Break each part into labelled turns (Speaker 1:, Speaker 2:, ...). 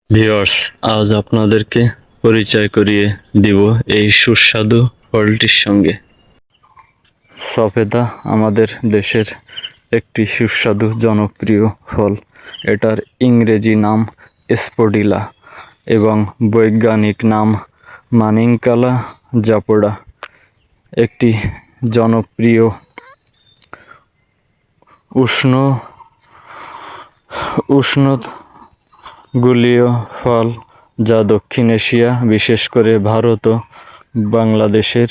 Speaker 1: Viewers, আজ আপনাদেরকে পরিচয় করিয়ে দিব এই সুস্বাদু ফলটির সঙ্গে। সফেদা আমাদের দেশের একটি সুস্বাদু জনপ্রিয় ফল। এটার ইংরেজি নাম স্পোডিলা এবং বৈজ্ঞানিক নাম মানিঙ্কালা জাপোডা। একটি জনপ্রিয় উষ্ণগলীয় ফল যা দক্ষিণ এশিয়া, বিশেষ করে ভারত ও বাংলাদেশের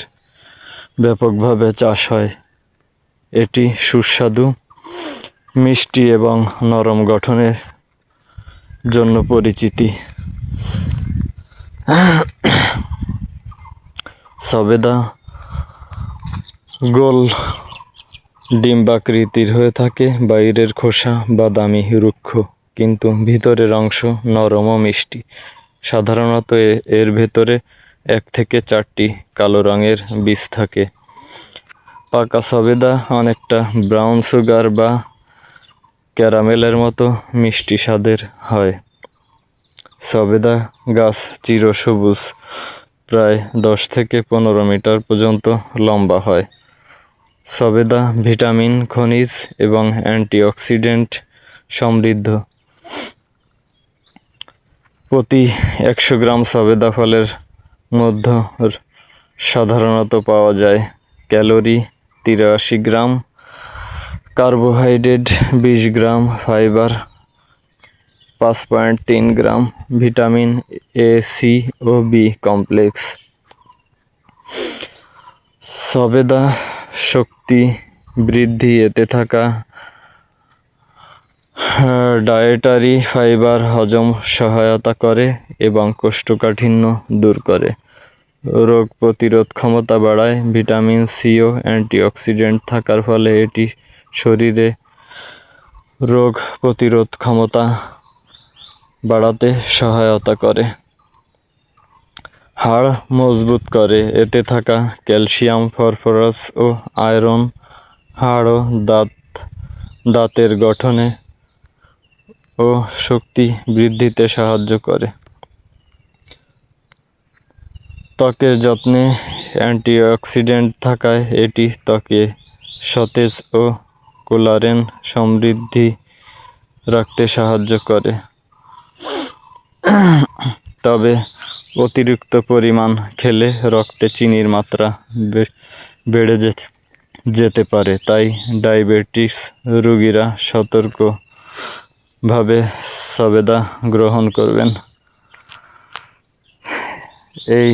Speaker 1: ব্যাপকভাবে চাষ হয়। এটি সুস্বাদু, মিষ্টি এবং নরম গঠনের জন্য পরিচিতি। সবেদা গোল ডিম্বাকৃতির হয়ে থাকে। বাইরের খোসা বাদামি রুক্ষ, কিন্তু ভিতরের অংশ নরম ও মিষ্টি। সাধারণত এর ভেতরে 1 থেকে 4টি কালো রঙের বীজ থাকে। পাকা সবেদা অনেকটা ব্রাউন সুগার বা ক্যারামেলের মতো মিষ্টি স্বাদের হয়। সবেদা গাছ চিরসবুজ, প্রায় 10 থেকে 15 মিটার পর্যন্ত লম্বা হয়। সবেদা ভিটামিন, খনিজ এবং অ্যান্টিঅক্সিডেন্ট সমৃদ্ধ। প্রতি 100 গ্রাম সবেদা ফলের মধ্যে সাধারণত পাওয়া যায় ক্যালোরি 83 গ্রাম, কার্বোহাইড্রেট 20 গ্রাম, ফাইবার 5.3 গ্রাম, ভিটামিন এ, সি ও বি কমপ্লেক্স। সবেদা শক্তি বৃদ্ধি, এতে থাকা ডায়েটারি ফাইবার হজম সহায়তা করে এবং কোষ্ঠকাঠিন্য দূর করে। রোগ প্রতিরোধ ক্ষমতা বাড়ায়। ভিটামিন সি ও অ্যান্টিঅক্সিডেন্ট থাকার ফলে এটি শরীরে রোগ প্রতিরোধ ক্ষমতা বাড়াতে সহায়তা করে। হাড় মজবুত করে। এতে থাকা ক্যালসিয়াম, ফসফরাস ও আয়রন হাড় ও দাঁতের গঠনে ও শক্তি বৃদ্ধিতে সাহায্য করে। ত্বকের যত্নে অ্যান্টিঅক্সিডেন্ট থাকায় এটি ত্বকে সতেজ ও কোলাজেন সমৃদ্ধি রাখতে সাহায্য করে। তবে অতিরিক্ত পরিমাণ খেলে রক্তে চিনির মাত্রা বেড়ে যেতে পারে, তাই ডায়াবেটিস রোগীরা সতর্কভাবে সবেদা গ্রহণ করবেন। এই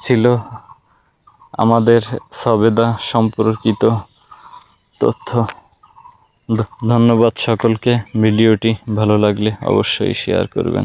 Speaker 1: ছিল আমাদের সবেদা সম্পর্কিত তথ্য। ধন্যবাদ সকলকে। ভিডিওটি ভালো লাগলে অবশ্যই শেয়ার করবেন।